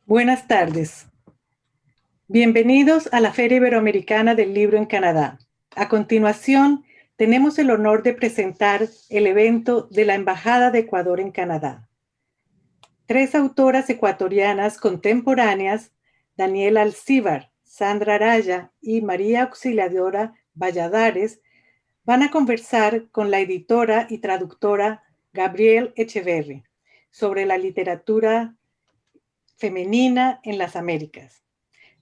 Buenas tardes. Bienvenidos a la Feria Iberoamericana del Libro en Canadá. A continuación, tenemos el honor de presentar el evento de la Embajada de Ecuador en Canadá. Tres autoras ecuatorianas contemporáneas, Daniela Alcíbar, Sandra Araya y María Auxiliadora Valladares, van a conversar con la editora y traductora Gabrielle Echeverry sobre la literatura femenina en las Américas.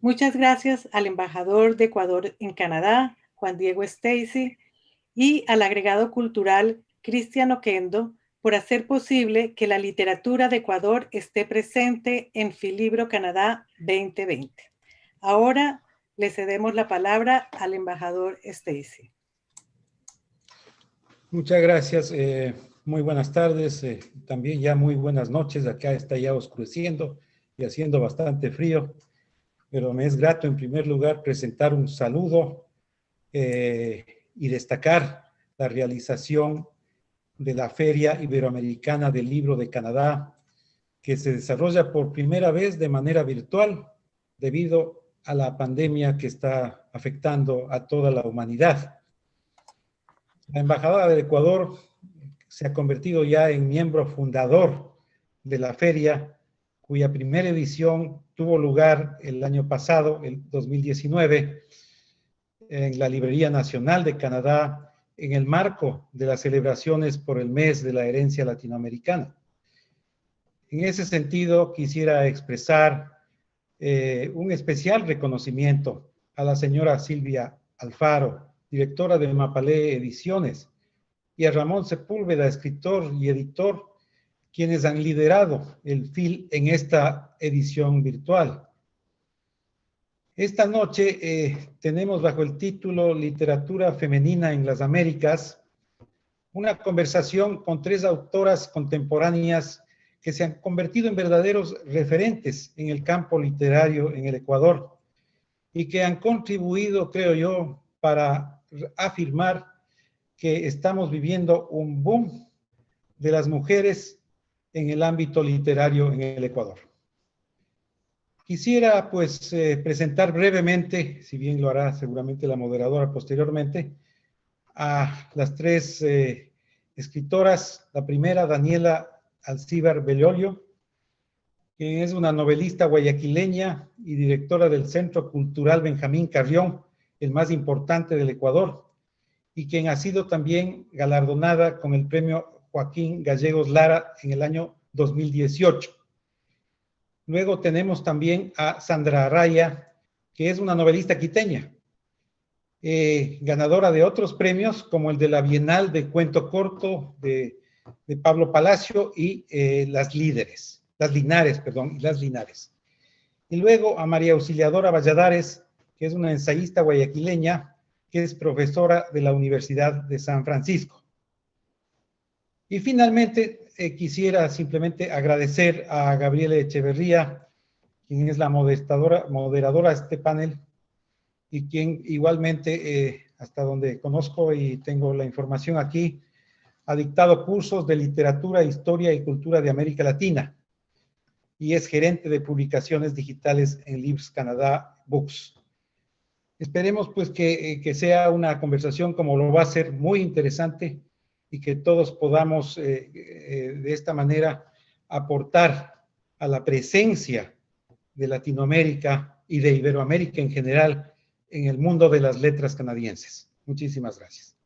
Muchas gracias al embajador de Ecuador en Canadá, Juan Diego Stacy, y al agregado cultural Cristian Oquendo por hacer posible que la literatura de Ecuador esté presente en Filibro Canadá 2020. Ahora le cedemos la palabra al embajador Stacy. Muchas gracias. Muy buenas tardes. También ya muy buenas noches. Acá está ya oscureciendo y haciendo bastante frío. Pero me es grato en primer lugar presentar un saludo y destacar la realización de la Feria Iberoamericana del Libro de Canadá, que se desarrolla por primera vez de manera virtual debido a la pandemia que está afectando a toda la humanidad. La Embajada del Ecuador se ha convertido ya en miembro fundador de la feria, cuya primera edición tuvo lugar el año pasado, el 2019, en la Librería Nacional de Canadá, en el marco de las celebraciones por el mes de la herencia latinoamericana. En ese sentido, quisiera expresar un especial reconocimiento a la señora Silvia Alfaro, directora de Mapalé Ediciones, y a Ramón Sepúlveda, escritor y editor, quienes han liderado el FIL en esta edición virtual. Esta noche tenemos bajo el título Literatura Femenina en las Américas, una conversación con tres autoras contemporáneas que se han convertido en verdaderos referentes en el campo literario en el Ecuador y que han contribuido, creo yo, para afirmar que estamos viviendo un boom de las mujeres en el ámbito literario en el Ecuador. Quisiera pues presentar brevemente, si bien lo hará seguramente la moderadora posteriormente, a las tres escritoras. La primera, Daniela Alcíbar Bellolio, que es una novelista guayaquileña y directora del Centro Cultural Benjamín Carrión, el más importante del Ecuador, y quien ha sido también galardonada con el premio Joaquín Gallegos Lara en el año 2018. Luego tenemos también a Sandra Araya, que es una novelista quiteña, ganadora de otros premios como el de la Bienal de Cuento Corto de Pablo Palacio y Las Linares. Y luego a María Auxiliadora Valladares, que es una ensayista guayaquileña, que es profesora de la Universidad de San Francisco. Y finalmente, quisiera simplemente agradecer a Gabriela Echeverría, quien es la moderadora de este panel, y quien igualmente, hasta donde conozco y tengo la información aquí, ha dictado cursos de literatura, historia y cultura de América Latina, y es gerente de publicaciones digitales en Libs Canada Books. Esperemos pues que sea una conversación, como lo va a ser, muy interesante, y que todos podamos de esta manera aportar a la presencia de Latinoamérica y de Iberoamérica en general en el mundo de las letras canadienses. Muchísimas gracias.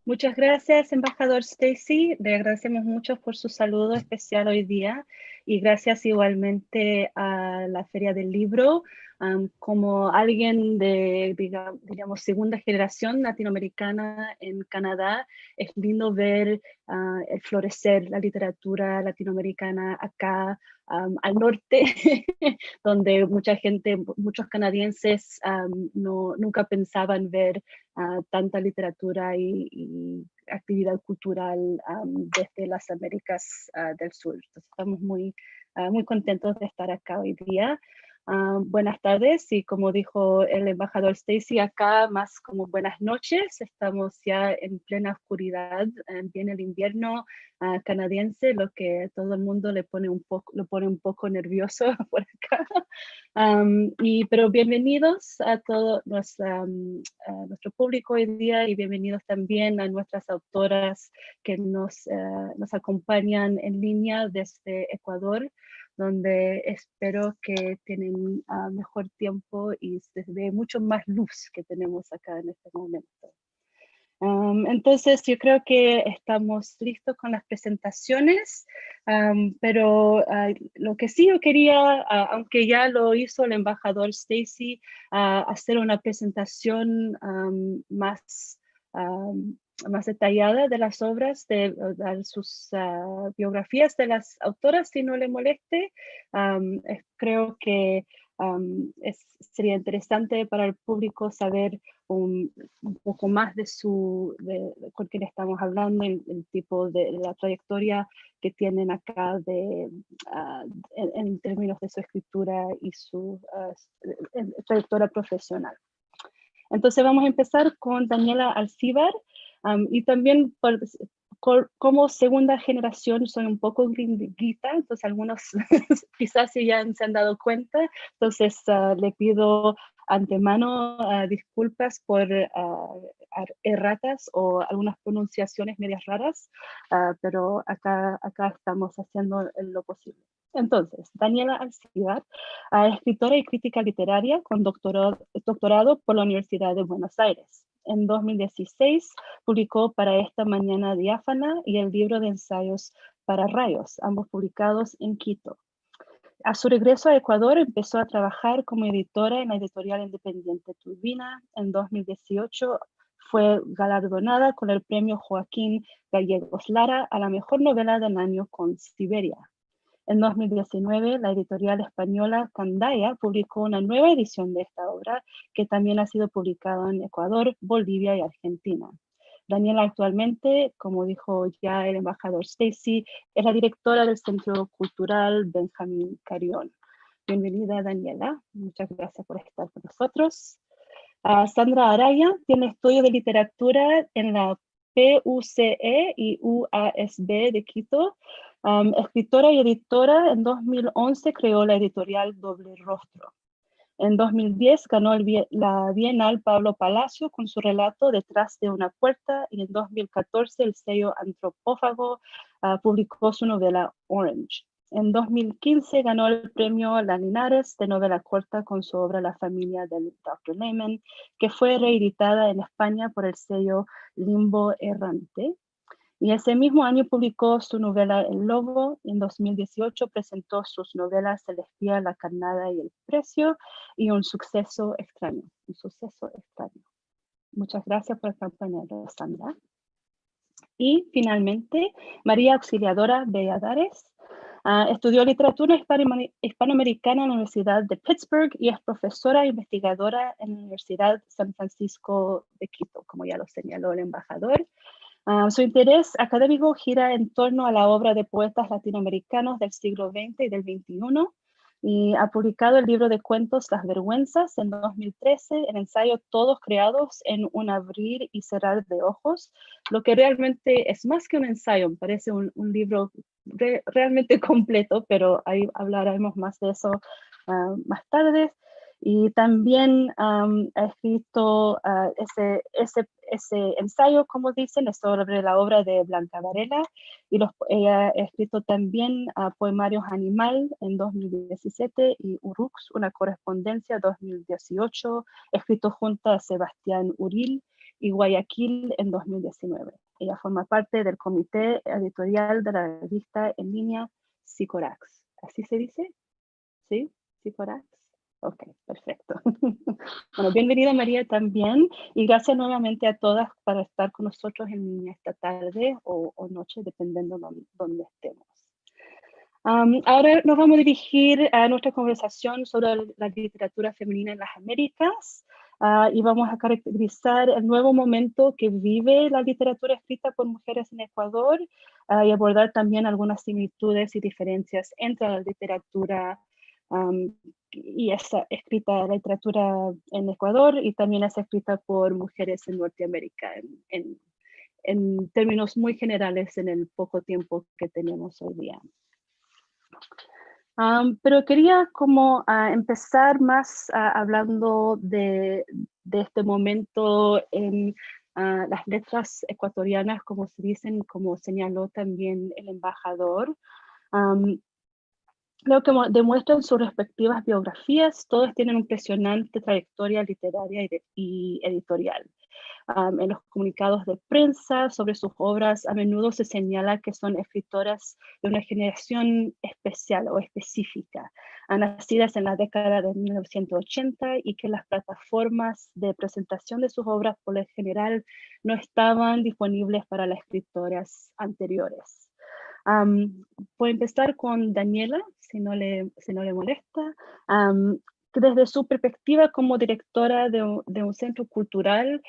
Muchas gracias, embajador Stacy. Le agradecemos mucho por su saludo especial hoy día y gracias igualmente a la Feria del Libro. Como alguien de, digamos, segunda generación latinoamericana en Canadá, es lindo ver el florecer la literatura latinoamericana acá al norte, donde mucha gente, muchos canadienses nunca pensaban ver tanta literatura y actividad cultural desde las Américas del Sur. Entonces, estamos muy contentos de estar acá hoy día. Buenas tardes y como dijo el embajador Stacy, acá más como buenas noches. Estamos ya en plena oscuridad, viene el invierno canadiense, lo que todo el mundo lo pone un poco nervioso por acá. Pero bienvenidos a todo a nuestro público hoy día y bienvenidos también a nuestras autoras que nos acompañan en línea desde Ecuador, donde espero que tienen mejor tiempo y se ve mucho más luz que tenemos acá en este momento. Entonces, yo creo que estamos listos con las presentaciones, pero lo que sí yo quería, aunque ya lo hizo el embajador Stacy, hacer una presentación más detallada de las obras, de dar sus biografías de las autoras, si no le moleste. Creo que sería interesante para el público saber un poco más de con quién estamos hablando, el tipo de la trayectoria que tienen acá en términos de su escritura y su trayectoria profesional. Entonces vamos a empezar con Daniela Alcíbar, y también como segunda generación soy un poco gringuita, entonces algunos quizás ya se han dado cuenta, entonces le pido antemano disculpas por erratas o algunas pronunciaciones medias raras, pero acá estamos haciendo lo posible. Entonces, Daniela Alcíbar, escritora y crítica literaria con doctorado por la Universidad de Buenos Aires. En 2016 publicó Para esta mañana diáfana y el libro de ensayos Para rayos, ambos publicados en Quito. A su regreso a Ecuador empezó a trabajar como editora en la editorial independiente Turbina. En 2018 fue galardonada con el premio Joaquín Gallegos Lara a la mejor novela del año con Siberia. En 2019, la editorial española Candaya publicó una nueva edición de esta obra que también ha sido publicada en Ecuador, Bolivia y Argentina. Daniela actualmente, como dijo ya el embajador Stacy, es la directora del Centro Cultural Benjamín Carrión. Bienvenida, Daniela. Muchas gracias por estar con nosotros. Sandra Araya tiene estudios de literatura en la PUCE y UASB de Quito. Escritora y editora, en 2011 creó la editorial Doble Rostro. En 2010 ganó la Bienal Pablo Palacio con su relato Detrás de una puerta, y en 2014 el sello Antropófago publicó su novela Orange. En 2015 ganó el premio La Linares de novela corta con su obra La familia del Dr. Lehman, que fue reeditada en España por el sello Limbo Errante. Y ese mismo año publicó su novela El Lobo. En 2018 presentó sus novelas El espía, La carnada y El precio, y Un suceso extraño. Un suceso extraño. Muchas gracias por acompañarnos, Sandra. Y finalmente, María Auxiliadora Valladares. Estudió literatura hispanoamericana en la Universidad de Pittsburgh y es profesora e investigadora en la Universidad San Francisco de Quito, como ya lo señaló el embajador. Su interés académico gira en torno a la obra de poetas latinoamericanos del siglo XX y del XXI, y ha publicado el libro de cuentos Las Vergüenzas en 2013, el ensayo Todos creados en un abrir y cerrar de ojos, lo que realmente es más que un ensayo, me parece un libro realmente completo, pero ahí hablaremos más de eso más tarde. Y también ha escrito ese ensayo, como dicen, es sobre la obra de Blanca Varela, y ella ha escrito también Poemarios Animal en 2017 y Urux, una correspondencia 2018, escrito junto a Sebastián Uril, y Guayaquil en 2019. Ella forma parte del comité editorial de la revista en línea Psicorax. ¿Así se dice? ¿Sí? ¿Psicorax? Ok, perfecto. Bueno, bienvenida María también, y gracias nuevamente a todas para estar con nosotros en línea esta tarde o noche, dependiendo de dónde estemos. Ahora nos vamos a dirigir a nuestra conversación sobre la literatura femenina en las Américas, y vamos a caracterizar el nuevo momento que vive la literatura escrita por mujeres en Ecuador, y abordar también algunas similitudes y diferencias entre la literatura y es escrita literatura en Ecuador y también es escrita por mujeres en Norteamérica, en términos muy generales en el poco tiempo que tenemos hoy día. Pero quería como empezar más hablando de este momento en las letras ecuatorianas, como se dicen, como señaló también el embajador. Lo que demuestran sus respectivas biografías, todos tienen una impresionante trayectoria literaria y editorial. En los comunicados de prensa sobre sus obras, a menudo se señala que son escritoras de una generación especial o específica, nacidas en la década de 1980 y que las plataformas de presentación de sus obras por lo general no estaban disponibles para las escritoras anteriores. Puedo empezar con Daniela, si no le molesta. Que desde su perspectiva como directora de un centro cultural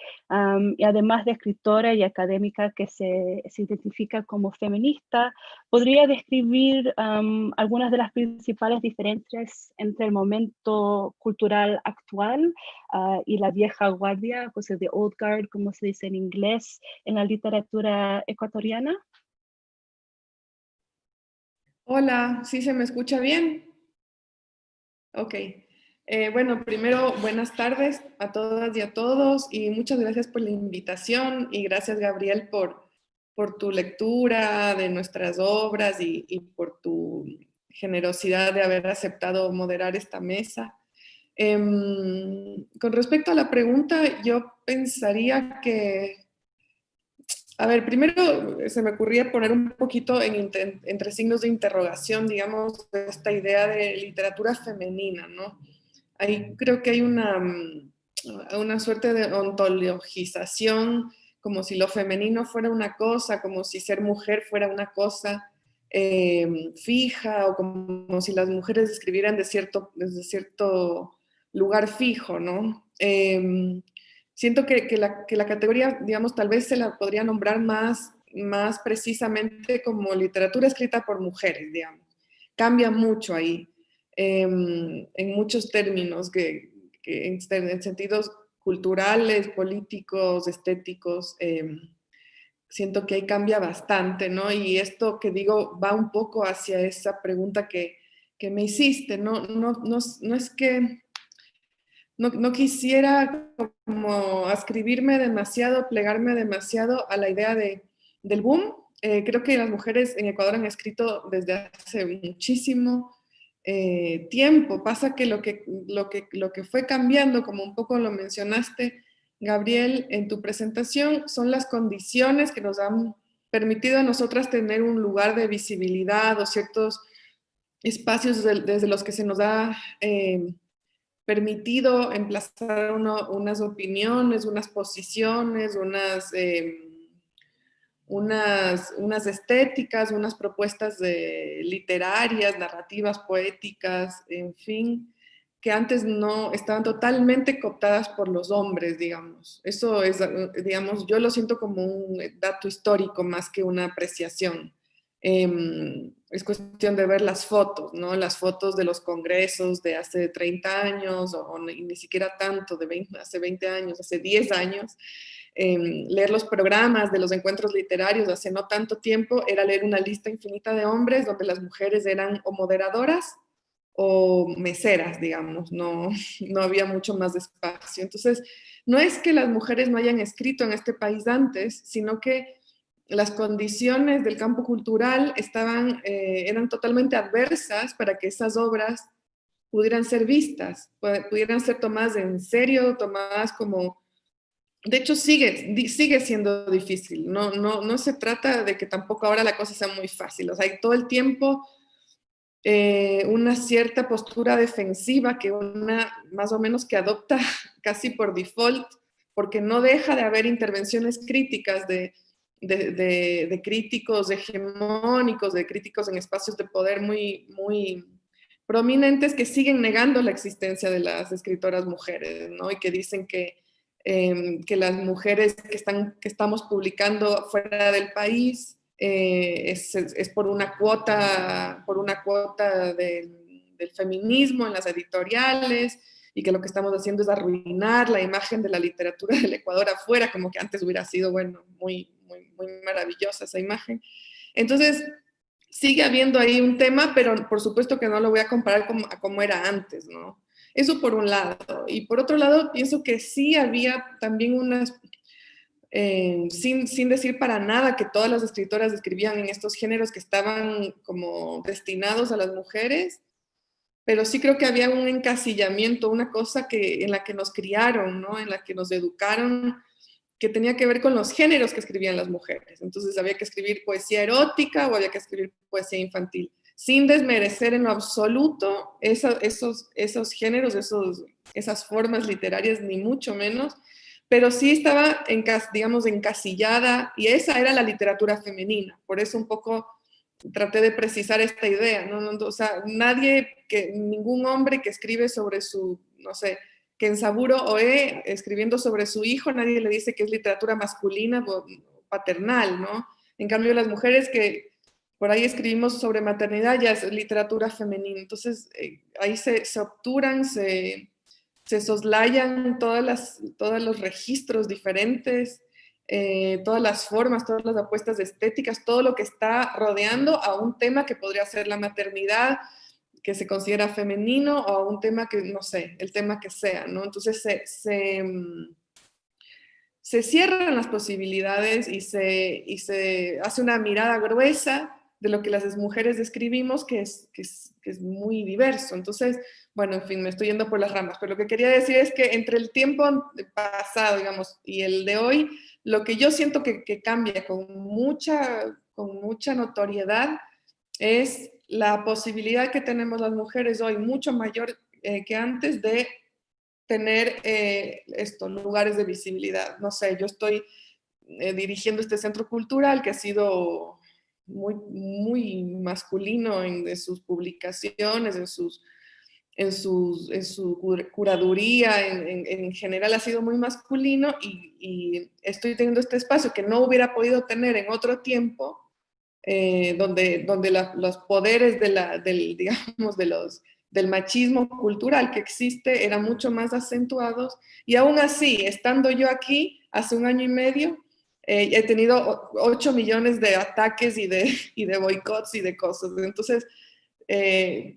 y además de escritora y académica que se identifica como feminista, ¿podría describir algunas de las principales diferencias entre el momento cultural actual y la vieja guardia, o sea, the old guard, como se dice en inglés, en la literatura ecuatoriana? Hola, ¿sí se me escucha bien? Ok. Bueno, primero, buenas tardes a todas y a todos y muchas gracias por la invitación y gracias, Gabriel, por tu lectura de nuestras obras y por tu generosidad de haber aceptado moderar esta mesa. Con respecto a la pregunta, yo pensaría que a ver, primero se me ocurría poner un poquito entre signos de interrogación, digamos, esta idea de literatura femenina, ¿no? Ahí creo que hay una suerte de ontologización, como si lo femenino fuera una cosa, como si ser mujer fuera una cosa fija, o como si las mujeres escribieran desde cierto lugar fijo, ¿no? Siento que la categoría, digamos, tal vez se la podría nombrar más precisamente como literatura escrita por mujeres, digamos. Cambia mucho ahí, en muchos términos, en sentidos culturales, políticos, estéticos. Siento que ahí cambia bastante, ¿no? Y esto que digo va un poco hacia esa pregunta que me hiciste, ¿no? No es que no quisiera como ascribirme demasiado, plegarme demasiado a la idea del boom. Creo que las mujeres en Ecuador han escrito desde hace muchísimo tiempo. Pasa que lo que fue cambiando, como un poco lo mencionaste, Gabriel, en tu presentación, son las condiciones que nos han permitido a nosotras tener un lugar de visibilidad o ciertos espacios desde los que se nos ha permitido emplazar unas opiniones, unas posiciones, unas estéticas, unas propuestas literarias, narrativas, poéticas, en fin, que antes no estaban totalmente cooptadas por los hombres, digamos. Eso es, digamos, yo lo siento como un dato histórico más que una apreciación. Es cuestión de ver las fotos, ¿no? Las fotos de los congresos de hace 30 años, o ni siquiera tanto, hace 20 años, hace 10 años. Leer los programas de los encuentros literarios hace no tanto tiempo, era leer una lista infinita de hombres donde las mujeres eran o moderadoras o meseras, digamos, no había mucho más espacio. Entonces, no es que las mujeres no hayan escrito en este país antes, sino que las condiciones del campo cultural eran totalmente adversas para que esas obras pudieran ser vistas, pudieran ser tomadas en serio, tomadas como... De hecho, sigue siendo difícil. No se trata de que tampoco ahora la cosa sea muy fácil. O sea, hay todo el tiempo una cierta postura defensiva que más o menos que adopta casi por default, porque no deja de haber intervenciones críticas de críticos hegemónicos, de críticos en espacios de poder muy, muy prominentes que siguen negando la existencia de las escritoras mujeres, ¿no? Y que dicen que las mujeres que estamos publicando fuera del país es por una cuota del del feminismo en las editoriales, y que lo que estamos haciendo es arruinar la imagen de la literatura del Ecuador afuera, como que antes hubiera sido, bueno, muy maravillosa esa imagen. Entonces, sigue habiendo ahí un tema, pero por supuesto que no lo voy a comparar a como era antes, ¿no? Eso por un lado. Y por otro lado, pienso que sí había también unas, sin decir para nada que todas las escritoras escribían en estos géneros que estaban como destinados a las mujeres, pero sí creo que había un encasillamiento, una cosa en la que nos criaron, ¿no? En la que nos educaron, que tenía que ver con los géneros que escribían las mujeres. Entonces había que escribir poesía erótica o había que escribir poesía infantil, sin desmerecer en lo absoluto esos géneros, esas formas literarias, ni mucho menos, pero sí estaba, digamos, encasillada, y esa era la literatura femenina. Por eso un poco traté de precisar esta idea, ¿no? O sea, ningún hombre que escribe sobre su, no sé, que en Saburo Oe, escribiendo sobre su hijo, nadie le dice que es literatura masculina o paternal, ¿no? En cambio, las mujeres que por ahí escribimos sobre maternidad ya es literatura femenina. Entonces, ahí se obturan, se soslayan todos los registros diferentes, todas las formas, todas las apuestas estéticas, todo lo que está rodeando a un tema que podría ser la maternidad, que se considera femenino, o a un tema que, no sé, el tema que sea, ¿no? Entonces se cierran las posibilidades y se hace una mirada gruesa de lo que las mujeres describimos, que es muy diverso. Entonces, bueno, en fin, me estoy yendo por las ramas, pero lo que quería decir es que entre el tiempo pasado, digamos, y el de hoy, lo que yo siento que cambia con mucha notoriedad es la posibilidad que tenemos las mujeres hoy, mucho mayor que antes, de tener lugares de visibilidad. No sé, yo estoy dirigiendo este centro cultural que ha sido muy masculino de sus publicaciones, en su curaduría, en general ha sido muy masculino, y estoy teniendo este espacio que no hubiera podido tener en otro tiempo, donde los poderes digamos, del machismo cultural que existe eran mucho más acentuados, y aún así, estando yo aquí hace 1 año y medio, he tenido 8 millones de ataques y de boicots y de cosas. Entonces,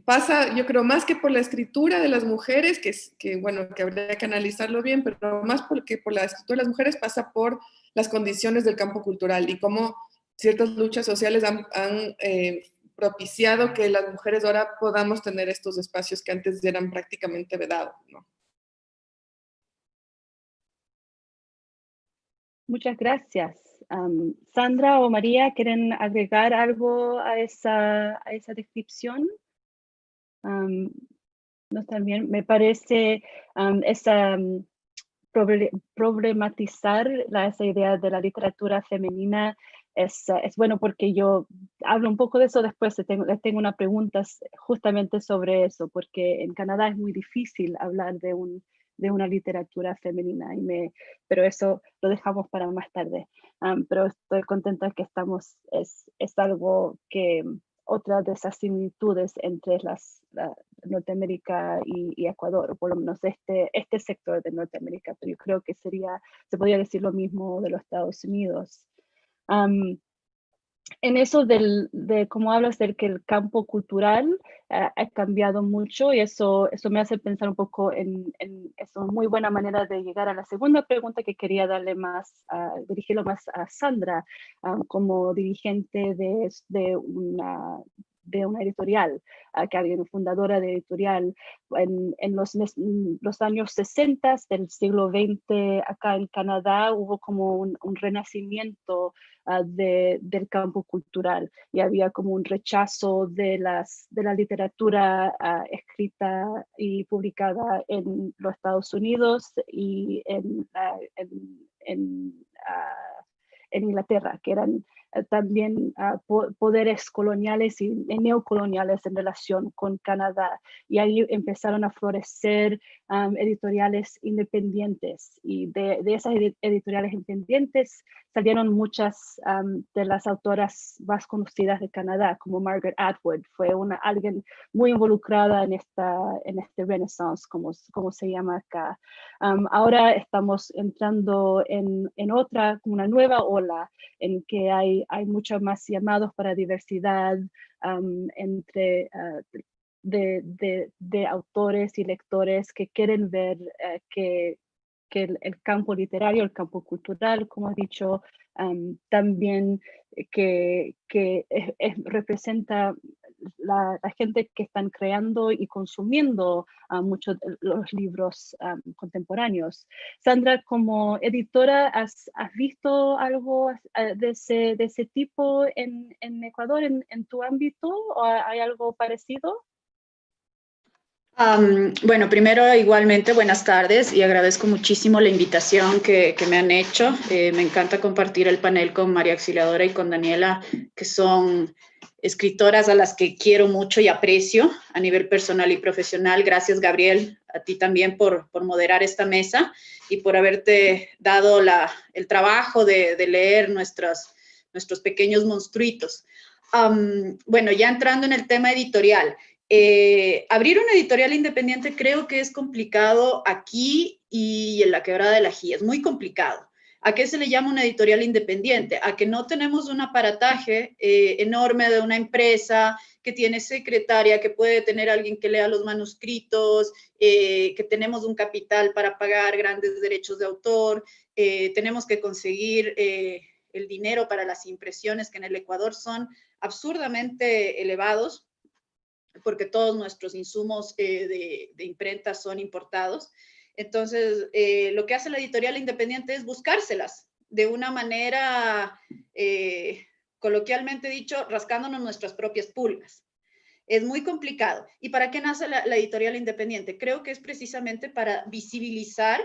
pasa, yo creo, más que por la escritura de las mujeres, bueno, que habría que analizarlo bien, pero más porque por la escritura de las mujeres pasa por las condiciones del campo cultural y cómo ciertas luchas sociales han propiciado que las mujeres ahora podamos tener estos espacios que antes eran prácticamente vedados, ¿no? Muchas gracias. Sandra o María, ¿quieren agregar algo a esa descripción? No, también me parece problematizar esa idea de la literatura femenina es bueno, porque yo hablo un poco de eso después. Les tengo una pregunta justamente sobre eso, porque en Canadá es muy difícil hablar de una literatura femenina, pero eso lo dejamos para más tarde. Pero estoy contenta que es algo que otra de esas similitudes entre Norteamérica y Ecuador, o por lo menos este sector de Norteamérica, pero yo creo que se podría decir lo mismo de los Estados Unidos. En eso de cómo hablas del que el campo cultural ha cambiado mucho, y eso me hace pensar un poco en eso. Muy buena manera de llegar a la segunda pregunta que quería dirigirlo más a Sandra, como dirigente de una editorial, que alguien fundadora de editorial. En los años 60 del siglo XX, acá en Canadá, hubo como un renacimiento del campo cultural, y había como un rechazo de la literatura escrita y publicada en los Estados Unidos y en Inglaterra, que eran también poderes coloniales y neocoloniales en relación con Canadá. Y ahí empezaron a florecer editoriales independientes. Y de esas editoriales independientes salieron muchas de las autoras más conocidas de Canadá, como Margaret Atwood. Fue alguien muy involucrada en este Renaissance, como se llama acá. Ahora estamos entrando en una nueva ola en que hay muchos más llamados para diversidad entre de autores y lectores que quieren ver que el campo literario, el campo cultural, como he dicho, también que representa la gente que están creando y consumiendo muchos de los libros contemporáneos. Sandra, como editora, ¿has visto algo de ese tipo en Ecuador, en tu ámbito? ¿O hay algo parecido? Bueno, primero igualmente buenas tardes y agradezco muchísimo la invitación que me han hecho. Me encanta compartir el panel con María Auxiliadora y con Daniela, que son escritoras a las que quiero mucho y aprecio a nivel personal y profesional. Gracias, Gabriel, a ti también por moderar esta mesa y por haberte dado el trabajo de leer nuestros pequeños monstruitos. Bueno, ya entrando en el tema editorial. Abrir una editorial independiente creo que es complicado aquí y en la Quebrada del Ají, es muy complicado. ¿A qué se le llama una editorial independiente? A que no tenemos un aparataje enorme de una empresa que tiene secretaria, que puede tener alguien que lea los manuscritos, que tenemos un capital para pagar grandes derechos de autor, tenemos que conseguir el dinero para las impresiones que en el Ecuador son absurdamente elevados, porque todos nuestros insumos de imprenta son importados. Entonces, lo que hace la editorial independiente es buscárselas de una manera, coloquialmente dicho, rascándonos nuestras propias pulgas. Es muy complicado. ¿Y para qué nace la editorial independiente? Creo que es precisamente para visibilizar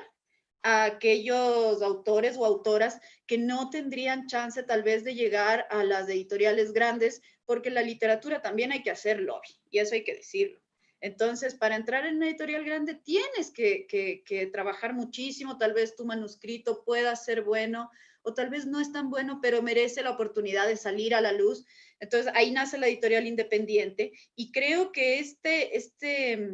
a aquellos autores o autoras que no tendrían chance tal vez de llegar a las editoriales grandes, porque la literatura también hay que hacer lobby, y eso hay que decirlo. Entonces, para entrar en una editorial grande tienes que trabajar muchísimo, tal vez tu manuscrito pueda ser bueno, o tal vez no es tan bueno, pero merece la oportunidad de salir a la luz. Entonces, ahí nace la editorial independiente, y creo que este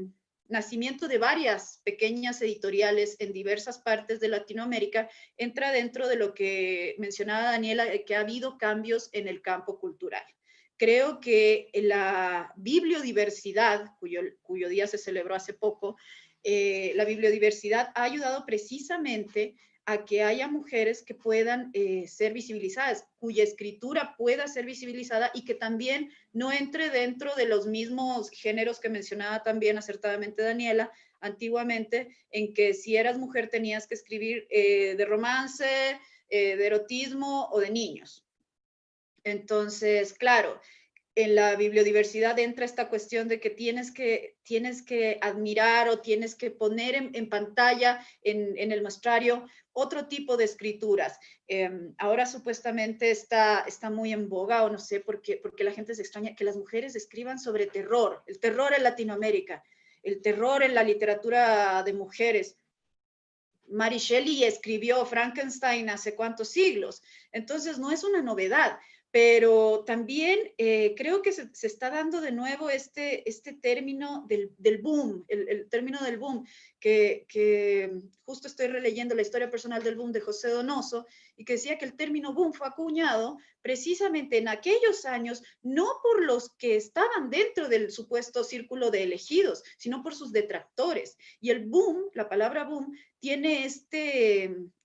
nacimiento de varias pequeñas editoriales en diversas partes de Latinoamérica entra dentro de lo que mencionaba Daniela, que ha habido cambios en el campo cultural. Creo que la bibliodiversidad, cuyo día se celebró hace poco, la bibliodiversidad ha ayudado precisamente a que haya mujeres que puedan ser visibilizadas, cuya escritura pueda ser visibilizada y que también no entre dentro de los mismos géneros que mencionaba también acertadamente Daniela antiguamente, en que si eras mujer tenías que escribir de romance, de erotismo o de niños. Entonces, claro, en la bibliodiversidad entra esta cuestión de que tienes que admirar o tienes que poner en pantalla, en el muestrario, otro tipo de escrituras. Ahora supuestamente está muy en boga, o no sé, porque la gente se extraña que las mujeres escriban sobre terror, el terror en Latinoamérica, el terror en la literatura de mujeres. Mary Shelley escribió Frankenstein hace cuántos siglos, entonces no es una novedad. Pero también creo que se está dando de nuevo este término del boom, el término del boom, que justo estoy releyendo la historia personal del boom de José Donoso, y que decía que el término boom fue acuñado precisamente en aquellos años, no por los que estaban dentro del supuesto círculo de elegidos, sino por sus detractores. Y el boom, la palabra boom, tiene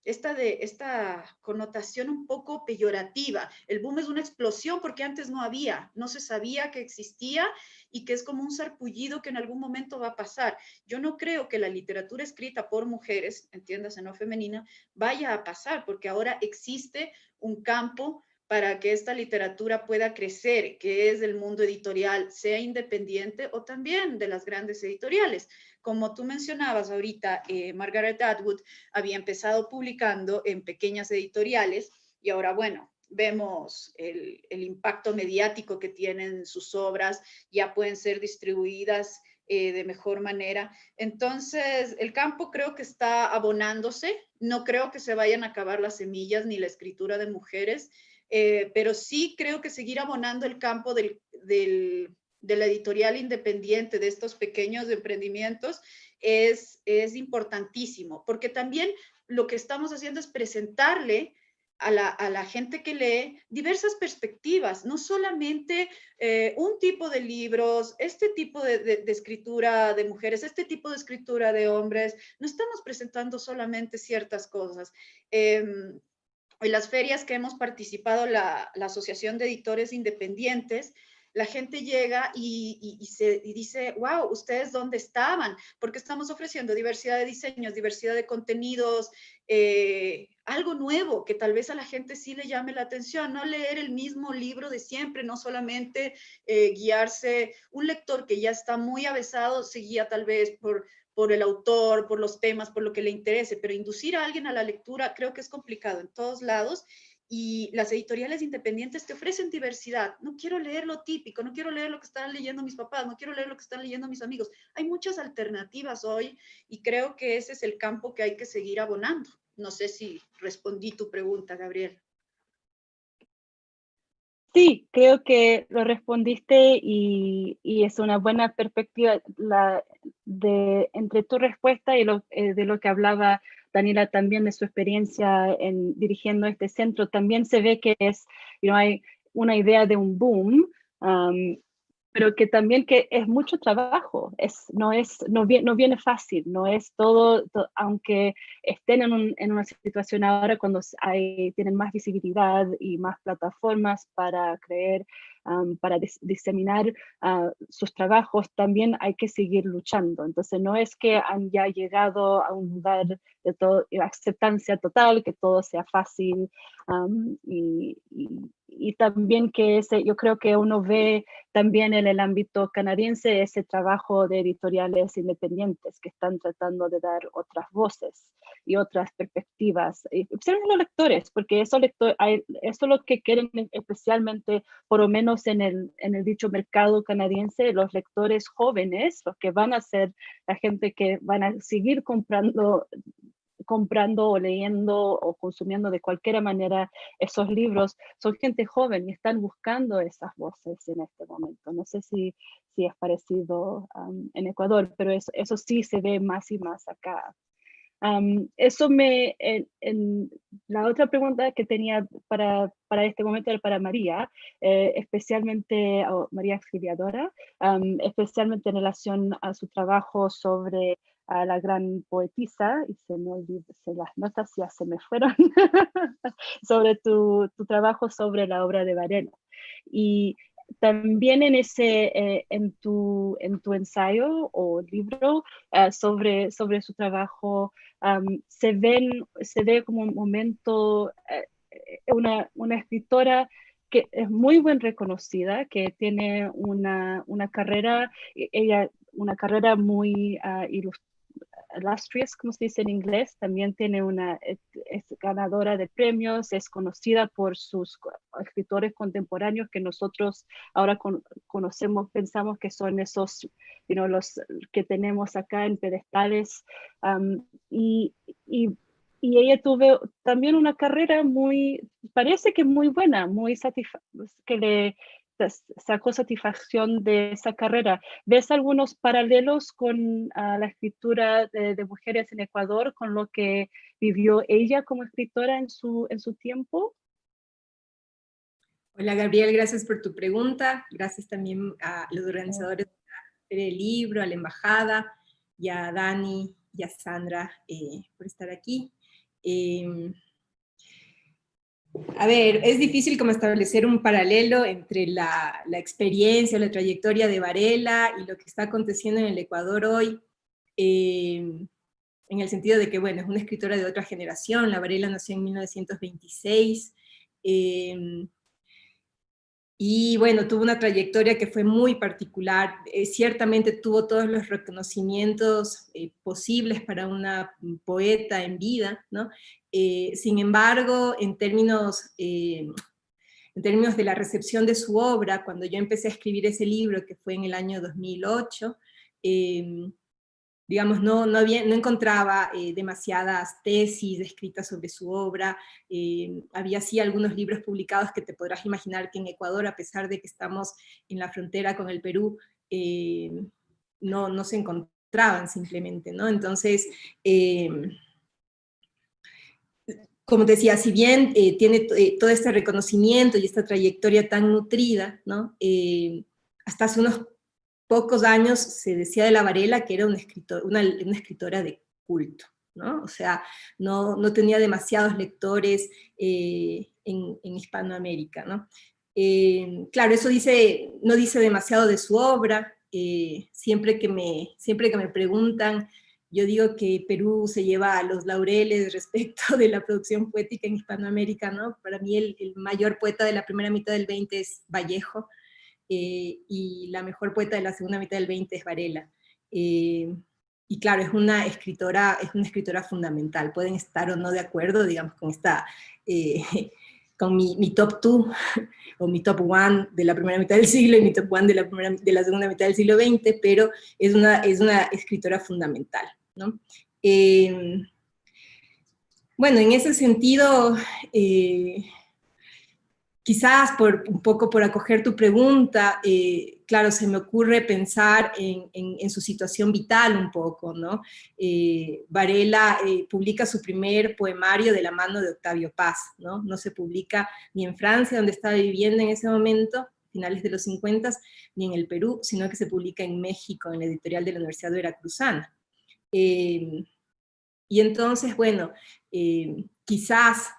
esta connotación un poco peyorativa. El boom es una explosión porque antes no se sabía que existía y que es como un sarpullido que en algún momento va a pasar. Yo no creo que la literatura escrita por mujeres, entiéndase, no femenina, vaya a pasar, porque ahora existe un campo para que esta literatura pueda crecer, que es el mundo editorial, sea independiente o también de las grandes editoriales. Como tú mencionabas ahorita, Margaret Atwood había empezado publicando en pequeñas editoriales y ahora, bueno, vemos el impacto mediático que tienen sus obras, ya pueden ser distribuidas de mejor manera. Entonces, el campo creo que está abonándose. No creo que se vayan a acabar las semillas ni la escritura de mujeres, pero sí creo que seguir abonando el campo de la editorial independiente, de estos pequeños emprendimientos, es importantísimo, porque también lo que estamos haciendo es presentarle a la gente que lee diversas perspectivas, no solamente un tipo de libros, este tipo de escritura de mujeres, este tipo de escritura de hombres. No estamos presentando solamente ciertas cosas. En las ferias que hemos participado, la Asociación de Editores Independientes, la gente llega y dice, wow, ¿ustedes dónde estaban? Porque estamos ofreciendo diversidad de diseños, diversidad de contenidos, algo nuevo que tal vez a la gente sí le llame la atención, no leer el mismo libro de siempre, no solamente guiarse. Un lector que ya está muy avesado se guía tal vez por el autor, por los temas, por lo que le interese, pero inducir a alguien a la lectura creo que es complicado en todos lados. Y las editoriales independientes te ofrecen diversidad. No quiero leer lo típico, no quiero leer lo que están leyendo mis papás, no quiero leer lo que están leyendo mis amigos. Hay muchas alternativas hoy y creo que ese es el campo que hay que seguir abonando. No sé si respondí tu pregunta, Gabriel. Sí, creo que lo respondiste y es una buena perspectiva entre tu respuesta y de lo que hablaba Daniela también de su experiencia en dirigiendo este centro. También se ve que hay una idea de un boom, pero que también que es mucho trabajo, no viene fácil, no es todo, aunque estén en una situación ahora cuando tienen más visibilidad y más plataformas para creer, para diseminar sus trabajos, también hay que seguir luchando. Entonces no es que han ya llegado a un lugar de aceptancia total, que todo sea fácil, y también que yo creo que uno ve también en el ámbito canadiense ese trabajo de editoriales independientes que están tratando de dar otras voces y otras perspectivas, especialmente los lectores, porque eso es lo que quieren especialmente, por lo menos en el dicho mercado canadiense, los lectores jóvenes, los que van a ser la gente que van a seguir comprando o leyendo o consumiendo de cualquier manera esos libros, son gente joven y están buscando esas voces en este momento. No sé si es parecido en Ecuador, pero eso sí se ve más y más acá. La otra pregunta que tenía para este momento era para María, especialmente, María Auxiliadora, especialmente en relación a su trabajo sobre a la gran poetisa, y se me olvidó, las notas ya se me fueron, sobre tu trabajo sobre la obra de Varela. Y también en tu ensayo o libro sobre su trabajo, se ve como un momento, una escritora que es muy bien reconocida, que tiene una carrera, una carrera muy illustrious, como se dice en inglés, también es ganadora de premios, es conocida por sus escritores contemporáneos que nosotros ahora pensamos que son esos, los que tenemos acá en pedestales, y ella tuvo también una carrera parece que muy buena, que le sacó satisfacción de esa carrera. ¿Ves algunos paralelos con la escritura de mujeres en Ecuador, con lo que vivió ella como escritora en su tiempo? Hola Gabriel, gracias por tu pregunta. Gracias también a los organizadores del libro, a la embajada, y a Dani y a Sandra por estar aquí. A ver, es difícil como establecer un paralelo entre la experiencia, la trayectoria de Varela y lo que está aconteciendo en el Ecuador hoy, en el sentido de que, bueno, es una escritora de otra generación. La Varela nació en 1926, y bueno, tuvo una trayectoria que fue muy particular. Ciertamente tuvo todos los reconocimientos posibles para una poeta en vida, ¿no? Sin embargo, en términos en términos de la recepción de su obra, cuando yo empecé a escribir ese libro, que fue en el año 2008, digamos, no encontraba demasiadas tesis escritas sobre su obra. Había sí algunos libros publicados que te podrás imaginar que en Ecuador, a pesar de que estamos en la frontera con el Perú, no se encontraban simplemente, ¿no? Entonces, como te decía, si bien tiene todo este reconocimiento y esta trayectoria tan nutrida, ¿no? Hasta hace unos pocos años se decía de la Varela que era una escritora de culto, ¿no? O sea, no tenía demasiados lectores en Hispanoamérica, ¿no? Claro, eso no dice demasiado de su obra. Siempre que me preguntan, yo digo que Perú se lleva los laureles respecto de la producción poética en Hispanoamérica, ¿no? Para mí el mayor poeta de la primera mitad del 20 es Vallejo, y la mejor poeta de la segunda mitad del 20 es Varela. Y claro, es una escritora fundamental. Pueden estar o no de acuerdo, digamos, con con mi top 2 o mi top 1 de la primera mitad del siglo y mi top 1 de la segunda mitad del siglo XX, pero es una escritora fundamental, ¿no? Bueno, en ese sentido, quizás un poco por acoger tu pregunta, claro, se me ocurre pensar en su situación vital un poco, ¿no? Varela publica su primer poemario de la mano de Octavio Paz, ¿no? No se publica ni en Francia, donde estaba viviendo en ese momento, finales de los 50, ni en el Perú, sino que se publica en México, en la editorial de la Universidad Veracruzana. Y entonces, bueno, quizás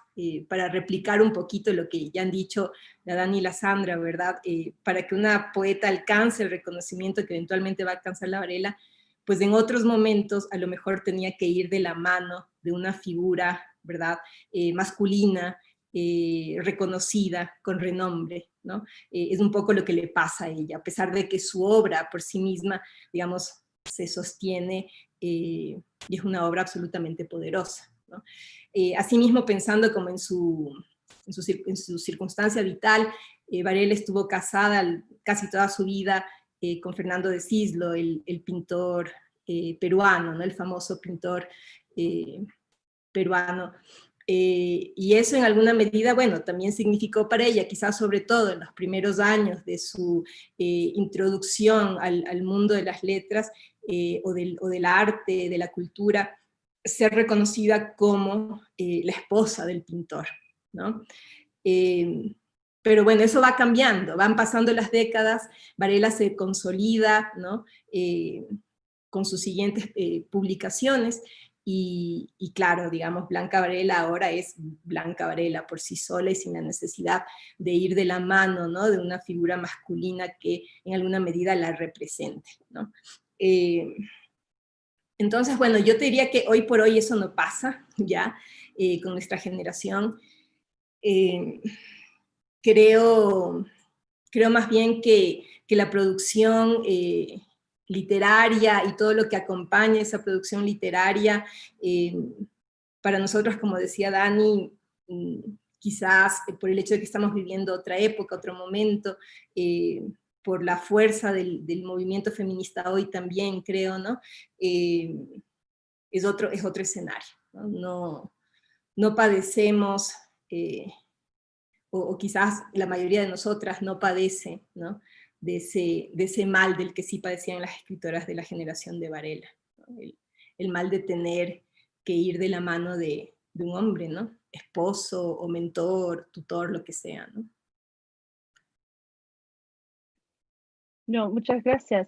para replicar un poquito lo que ya han dicho la Dani y la Sandra, ¿verdad? Para que una poeta alcance el reconocimiento que eventualmente va a alcanzar la Varela, pues en otros momentos a lo mejor tenía que ir de la mano de una figura, ¿verdad? Masculina, reconocida, con renombre, ¿no? Es un poco lo que le pasa a ella, a pesar de que su obra por sí misma, digamos, se sostiene y es una obra absolutamente poderosa, ¿no? Asimismo, pensando como en su circunstancia vital, Varela estuvo casada casi toda su vida con Fernando de Cislo, el pintor peruano, ¿no? El famoso pintor peruano. Y eso en alguna medida, bueno, también significó para ella, quizás sobre todo en los primeros años de su introducción al mundo de las letras o del arte, de la cultura, ser reconocida como la esposa del pintor, ¿no? Pero bueno, eso va cambiando, van pasando las décadas, Varela se consolida, ¿no? Con sus siguientes publicaciones, y claro, digamos, Blanca Varela ahora es Blanca Varela por sí sola y sin la necesidad de ir de la mano, ¿no? De una figura masculina que en alguna medida la represente, ¿no? Entonces, bueno, yo te diría que hoy por hoy eso no pasa, ya, con nuestra generación. Creo más bien que la producción literaria y todo lo que acompaña esa producción literaria, para nosotros, como decía Dani, quizás por el hecho de que estamos viviendo otra época, otro momento, por la fuerza del movimiento feminista hoy también, creo, ¿no? Es otro escenario, ¿no? No padecemos, o quizás la mayoría de nosotras no padece, ¿no? de ese mal del que sí padecían las escritoras de la generación de Varela, ¿no? El mal de tener que ir de la mano de un hombre, ¿no? Esposo o mentor, tutor, lo que sea, ¿no? No, muchas gracias.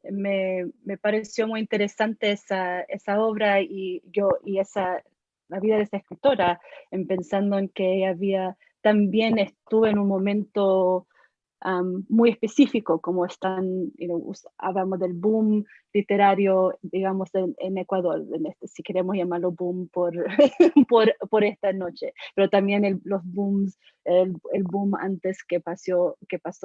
Me pareció muy interesante esa obra y la vida de esa escritora, pensando en que ella también estuvo en un momento muy específico, como hablamos del boom literario, digamos, en Ecuador, si queremos llamarlo boom por, esta noche, pero también los booms, el boom antes que pasó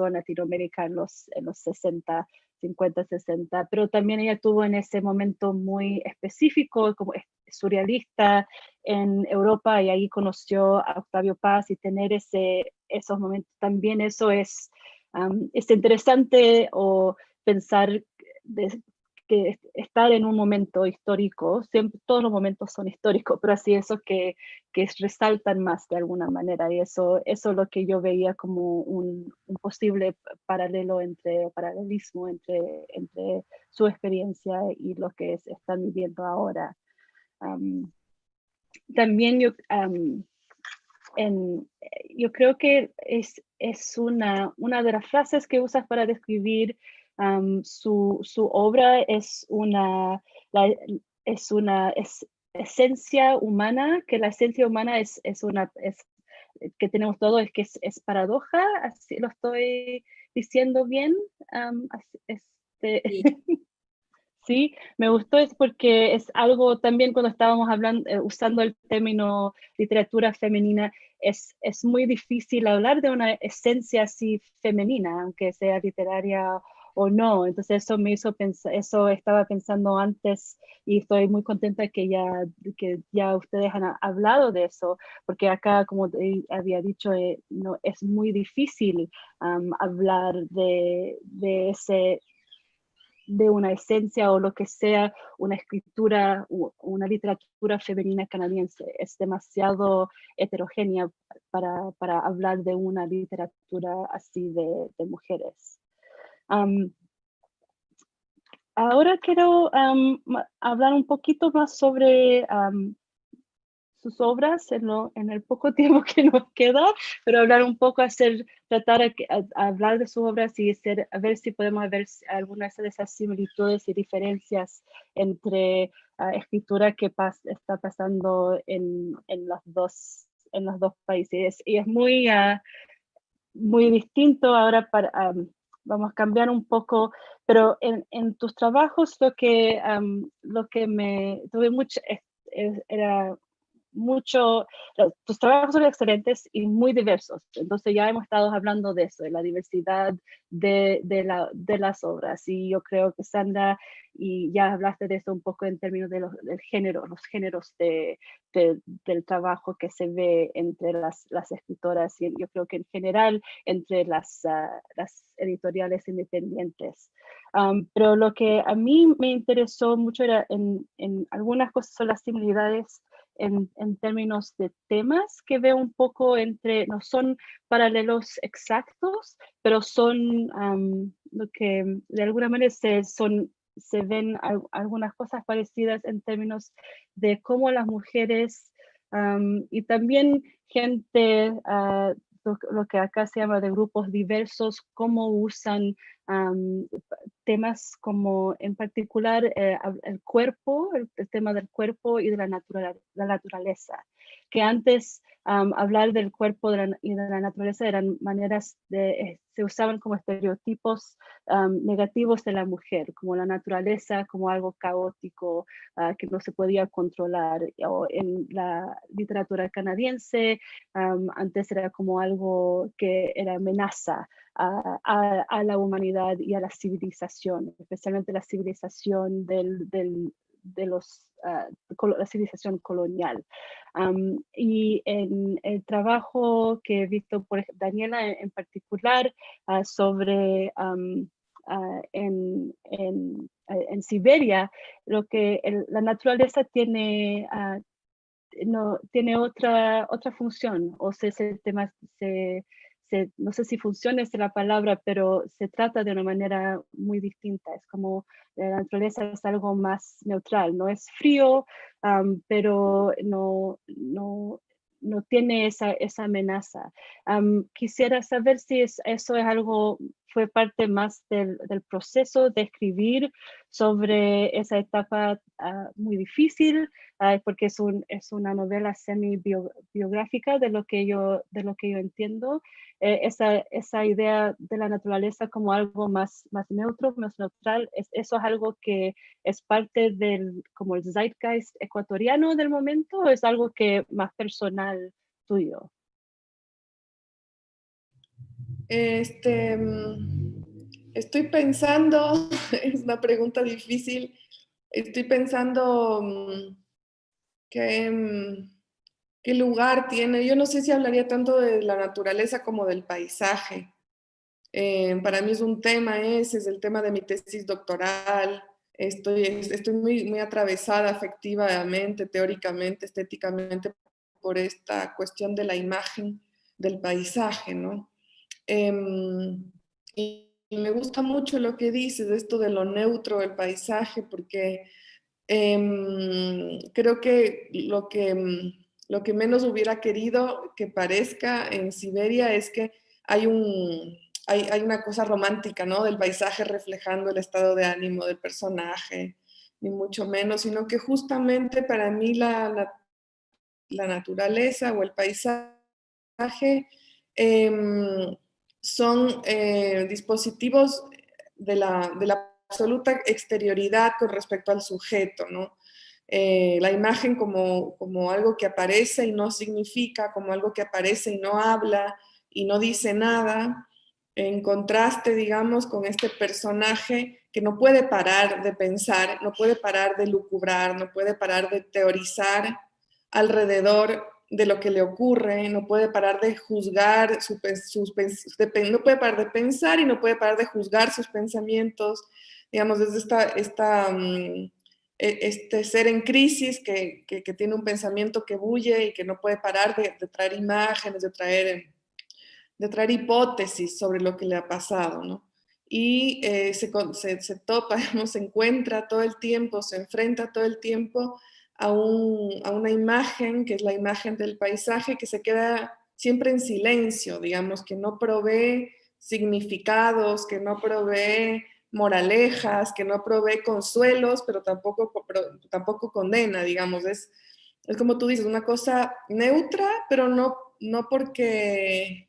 en Latinoamérica en los 60, 50, 60, pero también ella tuvo en ese momento muy específico, como surrealista en Europa, y ahí conoció a Octavio Paz, y tener ese esos momentos. También eso es interesante, o pensar que estar en un momento histórico, siempre, todos los momentos son históricos, pero así esos que resaltan más de alguna manera, y eso es lo que yo veía como un posible paralelismo entre su experiencia y lo que están viviendo ahora. También yo creo que es una de las frases que usas para describir su obra, es una esencia humana, que la esencia humana es que tenemos todo, es que es paradoja, así lo estoy diciendo bien. Sí. Sí, me gustó, es porque es algo también cuando estábamos hablando, usando el término literatura femenina, es muy difícil hablar de una esencia así femenina, aunque sea literaria o no. Entonces eso me hizo pensar, eso estaba pensando antes, y estoy muy contenta que ya ustedes han hablado de eso, porque acá, como había dicho, no, es muy difícil hablar de una esencia o lo que sea, una escritura, una literatura femenina canadiense. Es demasiado heterogénea para hablar de una literatura así de mujeres. Ahora quiero hablar un poquito más sobre sus obras en el poco tiempo que nos queda, pero hablar un poco, tratar a hablar de sus obras y a ver si podemos ver algunas de esas similitudes y diferencias entre escritura que está pasando en los dos países. Y es muy distinto ahora vamos a cambiar un poco, pero en tus trabajos lo que me tuve mucho era mucho, tus trabajos son excelentes y muy diversos. Entonces ya hemos estado hablando de eso, de la diversidad de las obras. Y yo creo que Sandra, y ya hablaste de eso un poco en términos del género, los géneros del trabajo que se ve entre las escritoras, y yo creo que en general entre las editoriales independientes. Pero lo que a mí me interesó mucho era en algunas cosas son las similitudes en términos de temas que veo un poco no son paralelos exactos, pero son lo que de alguna manera se ven algunas cosas parecidas en términos de cómo las mujeres y también gente, lo que acá se llama de grupos diversos, cómo usan temas como en particular el cuerpo, el tema del cuerpo y de la naturaleza, que antes hablar del cuerpo y de la naturaleza eran maneras se usaban como estereotipos negativos de la mujer, como la naturaleza, como algo caótico que no se podía controlar. O en la literatura canadiense, antes era como algo que era amenaza a la humanidad y a la civilización, especialmente la civilización la civilización colonial. Y en el trabajo que he visto por Daniela en particular sobre en Siberia, la naturaleza tiene no tiene otra función, o no sé si funciona es la palabra, pero se trata de una manera muy distinta. Es como la naturaleza es algo más neutral, no es frío, pero no tiene esa amenaza. Quisiera saber si eso es algo, fue parte más del proceso de escribir sobre esa etapa muy difícil, porque es una novela semi-biográfica de lo que yo entiendo. Esa idea de la naturaleza como algo más neutro, más neutral, eso es algo que es parte como el zeitgeist ecuatoriano del momento, o es algo que más personal tuyo. Estoy pensando, es una pregunta difícil, estoy pensando qué qué lugar tiene. Yo no sé si hablaría tanto de la naturaleza como del paisaje. Para mí es un tema ese, es el tema de mi tesis doctoral. Estoy muy atravesada afectivamente, teóricamente, estéticamente, por esta cuestión de la imagen del paisaje, ¿no? Y me gusta mucho lo que dices, esto de lo neutro del paisaje, porque creo que lo que menos hubiera querido que parezca en Siberia es que hay una cosa romántica, ¿no? Del paisaje reflejando el estado de ánimo del personaje, ni mucho menos, sino que justamente para mí la naturaleza o el paisaje son dispositivos de la absoluta exterioridad con respecto al sujeto, ¿no? La imagen como algo que aparece y no significa, como algo que aparece y no habla y no dice nada, en contraste, digamos, con este personaje que no puede parar de pensar, no puede parar de lucubrar, no puede parar de teorizar alrededor de lo que le ocurre, no puede parar de juzgar, no puede parar de pensar y no puede parar de juzgar sus pensamientos, digamos, desde este ser en crisis que tiene un pensamiento que bulle y que no puede parar de traer imágenes, de traer hipótesis sobre lo que le ha pasado, ¿no? Y se topa, se encuentra todo el tiempo, se enfrenta todo el tiempo a una imagen, que es la imagen del paisaje, que se queda siempre en silencio, digamos, que no provee significados, que no provee moralejas, que no provee consuelos, pero tampoco condena, digamos. Es como tú dices, una cosa neutra, pero no porque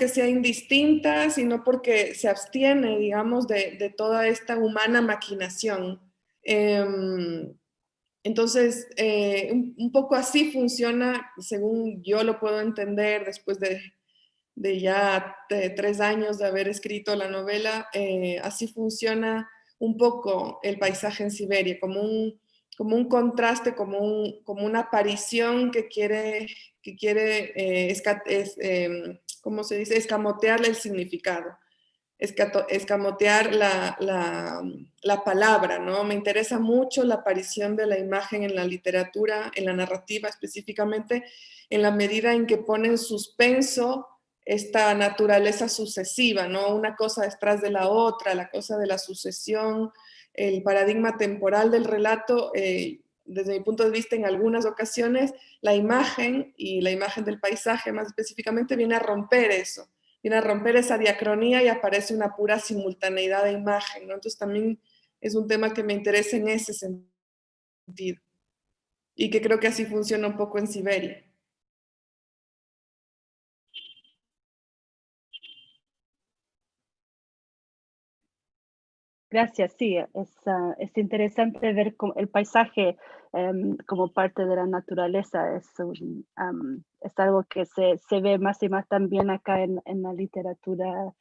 sea indistinta, sino porque se abstiene, digamos, de toda esta humana maquinación. Entonces, un poco así funciona, según yo lo puedo entender, después de ya 3 años de haber escrito la novela, así funciona un poco el paisaje en Siberia, como un contraste, como una aparición que quiere ¿cómo se dice? Escamotearle el significado, escamotear la palabra, ¿no? Me interesa mucho la aparición de la imagen en la literatura, en la narrativa específicamente, en la medida en que pone en suspenso esta naturaleza sucesiva, ¿no? Una cosa detrás de la otra, la cosa de la sucesión, el paradigma temporal del relato. Desde mi punto de vista, en algunas ocasiones, la imagen y la imagen del paisaje más específicamente viene a romper eso, viene a romper esa diacronía y aparece una pura simultaneidad de imagen, ¿no? Entonces también es un tema que me interesa en ese sentido y que creo que así funciona un poco en Siberia. Gracias, sí, es interesante ver el paisaje como parte de la naturaleza. Es algo que se ve más y más también acá en la literatura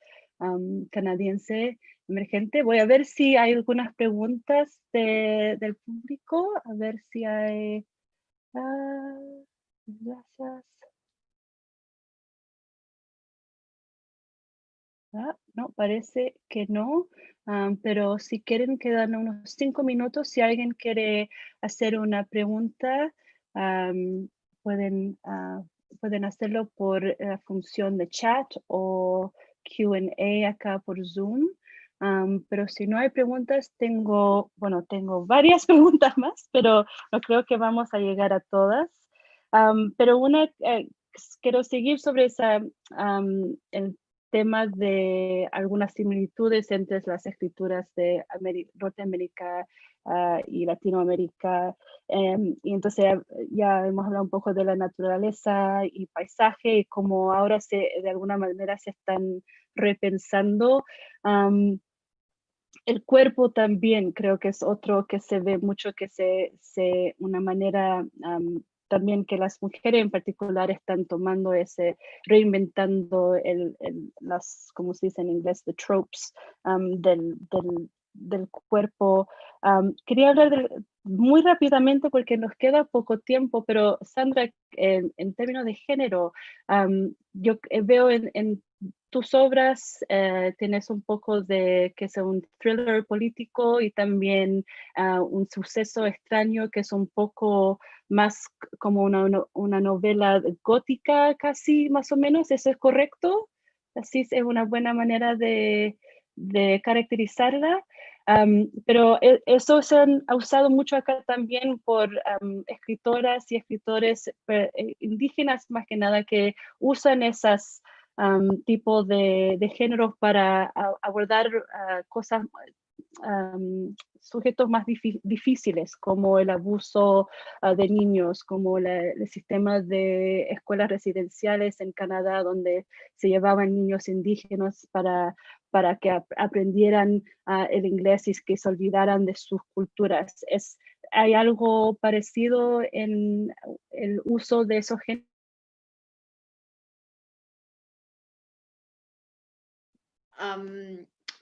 canadiense emergente. Voy a ver si hay algunas preguntas del público, a ver si hay... gracias. No, parece que no, pero si quieren quedan unos 5 minutos. Si alguien quiere hacer una pregunta, pueden, pueden hacerlo por la función de chat o Q&A acá por Zoom. Pero si no hay preguntas, tengo varias preguntas más, pero no creo que vamos a llegar a todas. Pero quiero seguir sobre el tema de algunas similitudes entre las escrituras de Norteamérica y Latinoamérica. Y entonces ya hemos hablado un poco de la naturaleza y paisaje y cómo ahora de alguna manera se están repensando. El cuerpo también creo que es otro que se ve mucho, que una manera también que las mujeres en particular están tomando reinventando las, como se dice en inglés, the tropes del cuerpo. Quería hablar muy rápidamente porque nos queda poco tiempo, pero Sandra, en términos de género, yo veo en tus obras, tienes un poco de que es un thriller político y también un suceso extraño que es un poco más como una novela gótica casi, más o menos. ¿Eso es correcto? Así es una buena manera de caracterizarla. Pero eso se ha usado mucho acá también por escritoras y escritores indígenas, más que nada, que usan esas tipos de géneros para abordar cosas, sujetos más difíciles, como el abuso de niños, como el sistema de escuelas residenciales en Canadá, donde se llevaban niños indígenas para que aprendieran el inglés y que se olvidaran de sus culturas. ¿Hay algo parecido en el uso de esos géneros?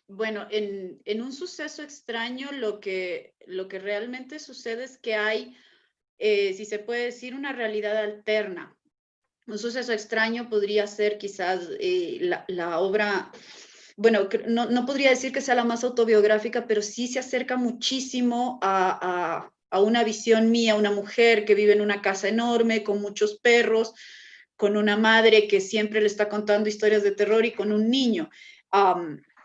Bueno, en un suceso extraño lo que realmente sucede es que hay, si se puede decir, una realidad alterna. Un suceso extraño podría ser quizás la obra, bueno, no podría decir que sea la más autobiográfica, pero sí se acerca muchísimo a una visión mía, una mujer que vive en una casa enorme, con muchos perros, con una madre que siempre le está contando historias de terror y con un niño.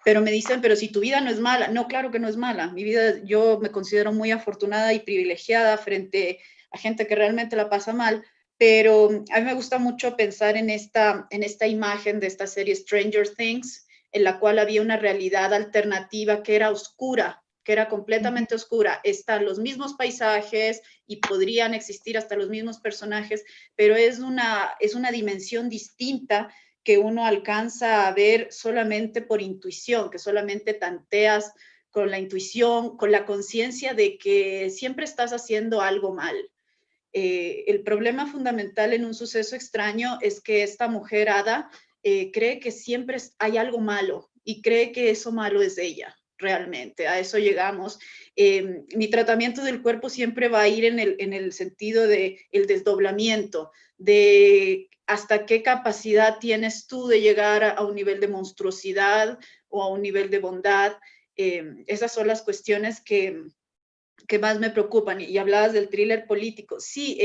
Pero me dicen, pero si tu vida no es mala. No, claro que no es mala. Mi vida, yo me considero muy afortunada y privilegiada frente a gente que realmente la pasa mal, pero a mí me gusta mucho pensar en esta imagen de esta serie Stranger Things, en la cual había una realidad alternativa que era oscura, que era completamente oscura. Están los mismos paisajes y podrían existir hasta los mismos personajes, pero es una dimensión distinta que uno alcanza a ver solamente por intuición, que solamente tanteas con la intuición, con la conciencia de que siempre estás haciendo algo mal. El problema fundamental en un suceso extraño es que esta mujer hada cree que siempre hay algo malo y cree que eso malo es de ella. Realmente, a eso llegamos. Mi tratamiento del cuerpo siempre va a ir en el sentido de el desdoblamiento, de hasta qué capacidad tienes tú de llegar a un nivel de monstruosidad o a un nivel de bondad. Esas son las cuestiones que más me preocupan. Y hablabas del thriller político. Sí,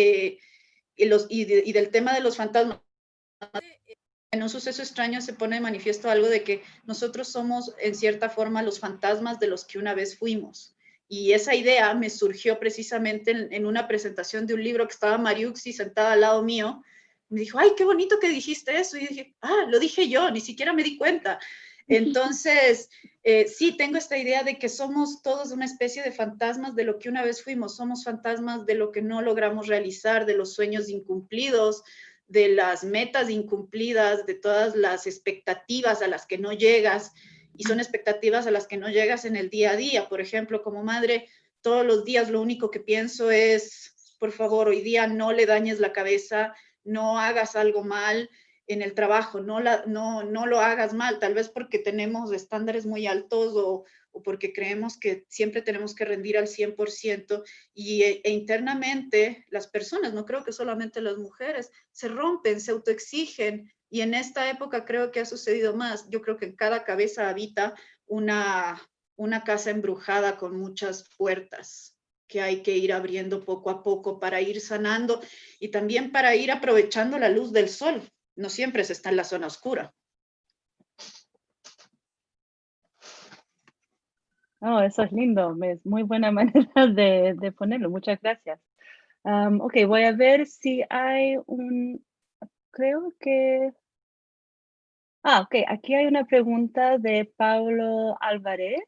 y del tema de los fantasmas. En un suceso extraño se pone de manifiesto algo de que nosotros somos, en cierta forma, los fantasmas de los que una vez fuimos. Y esa idea me surgió precisamente en una presentación de un libro que estaba Mariuxi sentada al lado mío. Me dijo, ay, qué bonito que dijiste eso. Y dije, lo dije yo, ni siquiera me di cuenta. Entonces, sí, tengo esta idea de que somos todos una especie de fantasmas de lo que una vez fuimos. Somos fantasmas de lo que no logramos realizar, de los sueños incumplidos, de las metas incumplidas, de todas las expectativas a las que no llegas, y son expectativas a las que no llegas en el día a día. Por ejemplo, como madre, todos los días lo único que pienso es, por favor, hoy día no le dañes la cabeza, no hagas algo mal en el trabajo, no lo hagas mal, tal vez porque tenemos estándares muy altos o porque creemos que siempre tenemos que rendir al 100%, e internamente las personas, no creo que solamente las mujeres, se rompen, se autoexigen, y en esta época creo que ha sucedido más. Yo creo que en cada cabeza habita una casa embrujada con muchas puertas que hay que ir abriendo poco a poco para ir sanando y también para ir aprovechando la luz del sol. No siempre se está en la zona oscura. Oh, eso es lindo, es muy buena manera de ponerlo, muchas gracias. Ok, voy a ver si hay creo que... ok, aquí hay una pregunta de Pablo Álvarez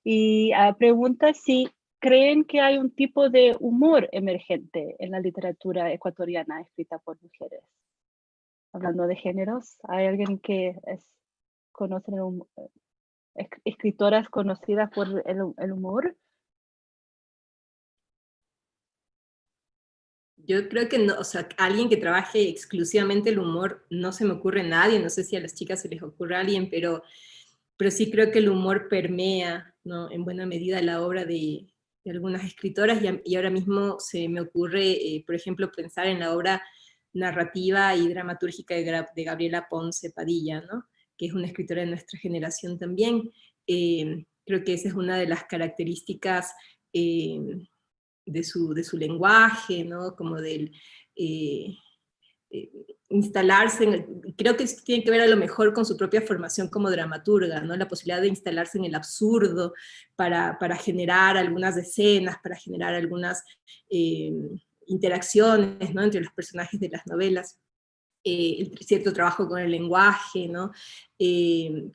y pregunta si creen que hay un tipo de humor emergente en la literatura ecuatoriana escrita por mujeres. Hablando de géneros, ¿hay alguien que conoce escritoras conocidas por el humor? Yo creo que no, o sea, alguien que trabaje exclusivamente el humor, no se me ocurre nadie, no sé si a las chicas se les ocurre a alguien, pero sí creo que el humor permea ¿no? En buena medida la obra de algunas escritoras, y ahora mismo se me ocurre, por ejemplo, pensar en la obra narrativa y dramatúrgica de Gabriela Ponce Padilla, ¿no? Que es una escritora de nuestra generación también. Creo que esa es una de las características de su lenguaje, ¿no? Como del instalarse, creo que tiene que ver a lo mejor con su propia formación como dramaturga, ¿no? La posibilidad de instalarse en el absurdo para generar algunas escenas, para generar algunas interacciones, ¿no? Entre los personajes de las novelas. Cierto trabajo con el lenguaje, ¿no?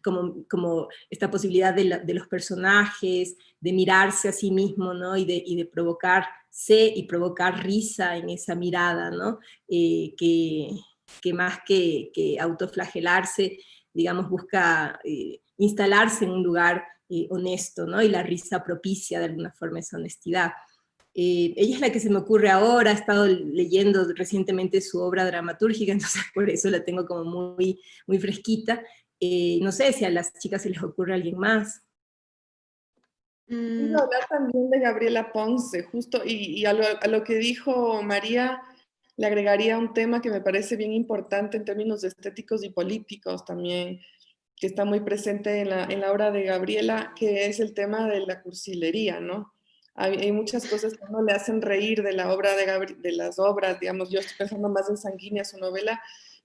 Como esta posibilidad de los personajes, de mirarse a sí mismo, ¿no? Y de provocarse y provocar risa en esa mirada, ¿no? Que más que autoflagelarse, digamos, busca instalarse en un lugar honesto, ¿no? Y la risa propicia de alguna forma esa honestidad. Ella es la que se me ocurre ahora, he estado leyendo recientemente su obra dramatúrgica, entonces por eso la tengo como muy, muy fresquita. No sé si a las chicas se les ocurre alguien más. Quiero hablar también de Gabriela Ponce, justo, y a lo que dijo María, le agregaría un tema que me parece bien importante en términos estéticos y políticos también, que está muy presente en la obra de Gabriela, que es el tema de la cursilería, ¿no? Hay muchas cosas que a uno le hacen reír de la obra de las obras, digamos, yo estoy pensando más en Sanguínea, su novela,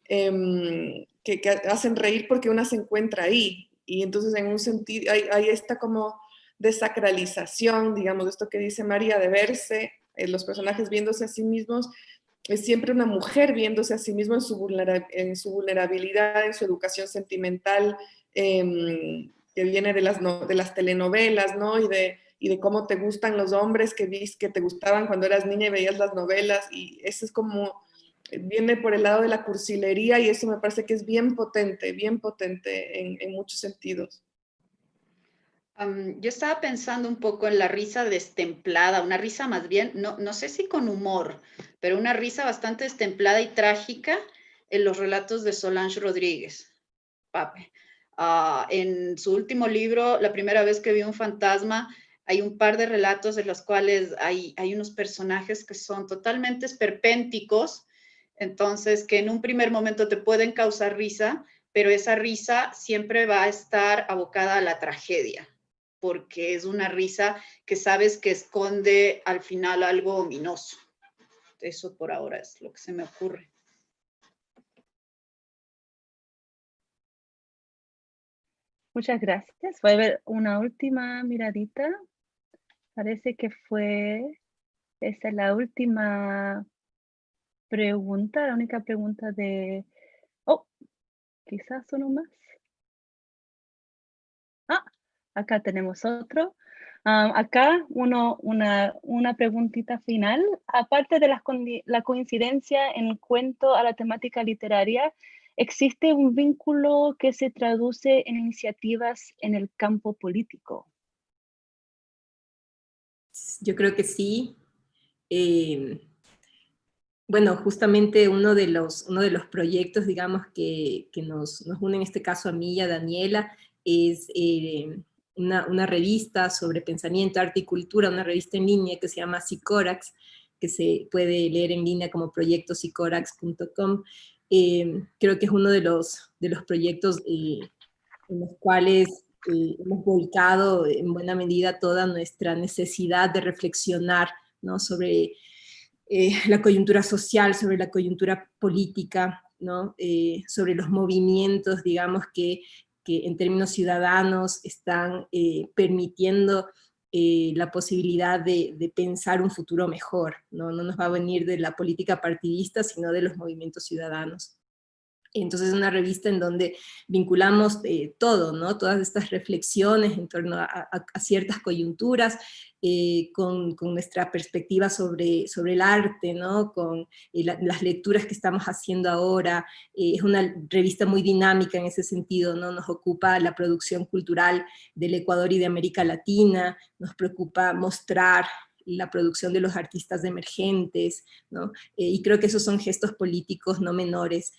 que hacen reír porque una se encuentra ahí, y entonces en un sentido, hay esta como desacralización, digamos, esto que dice María, de verse, los personajes viéndose a sí mismos, es siempre una mujer viéndose a sí misma en su vulnerabilidad, en su educación sentimental, que viene de las telenovelas, ¿no? Y de cómo te gustan los hombres que te gustaban cuando eras niña y veías las novelas, y eso es como, viene por el lado de la cursilería, y eso me parece que es bien potente en muchos sentidos. Yo estaba pensando un poco en la risa destemplada, una risa más bien, no sé si con humor, pero una risa bastante destemplada y trágica en los relatos de Solange Rodríguez, Pape. En su último libro, La primera vez que vi un fantasma, hay un par de relatos en los cuales hay unos personajes que son totalmente esperpénticos, entonces que en un primer momento te pueden causar risa, pero esa risa siempre va a estar abocada a la tragedia, porque es una risa que sabes que esconde al final algo ominoso. Eso por ahora es lo que se me ocurre. Muchas gracias. Voy a ver una última miradita. Parece que esa es la última pregunta, la única pregunta de... Oh, quizás uno más. Acá tenemos otro. Acá una preguntita final. Aparte de la coincidencia en el cuento a la temática literaria, ¿existe un vínculo que se traduce en iniciativas en el campo político? Yo creo que sí. Bueno, justamente uno de los proyectos, digamos, que nos une en este caso a mí y a Daniela, es una revista sobre pensamiento, arte y cultura, una revista en línea que se llama Sicorax, que se puede leer en línea como proyectosicorax.com. Creo que es uno de los proyectos en los cuales hemos volcado en buena medida toda nuestra necesidad de reflexionar, ¿no? Sobre la coyuntura social, sobre la coyuntura política, ¿no? Sobre los movimientos, digamos, que en términos ciudadanos están permitiendo la posibilidad de pensar un futuro mejor, ¿no? No nos va a venir de la política partidista, sino de los movimientos ciudadanos. Entonces es una revista en donde vinculamos todo, ¿no? Todas estas reflexiones en torno a ciertas coyunturas, con nuestra perspectiva sobre el arte, ¿no? Con las lecturas que estamos haciendo ahora. Es una revista muy dinámica en ese sentido, ¿no? Nos ocupa la producción cultural del Ecuador y de América Latina, nos preocupa mostrar la producción de los artistas emergentes, ¿no? Y creo que esos son gestos políticos no menores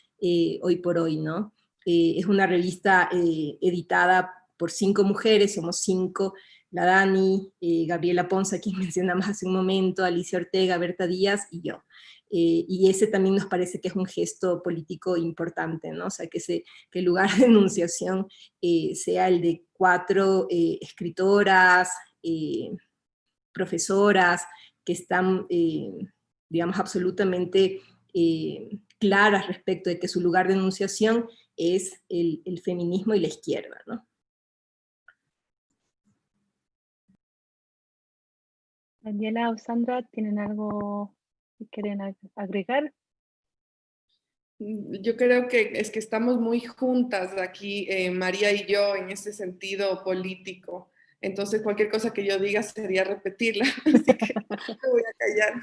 hoy por hoy, ¿no? Es una revista editada por 5 mujeres, somos 5 la Dani, Gabriela Ponce, a quien mencionamos hace un momento, Alicia Ortega, Berta Díaz y yo. Y ese también nos parece que es un gesto político importante, ¿no? O sea, que el lugar de enunciación sea el de 4 escritoras, profesoras, que están, digamos, absolutamente claras respecto de que su lugar de enunciación es el feminismo y la izquierda, ¿no? Daniela o Sandra, ¿tienen algo que quieren agregar? Yo creo que es que estamos muy juntas aquí, María y yo, en ese sentido político. Entonces, cualquier cosa que yo diga sería repetirla, así que me voy a callar.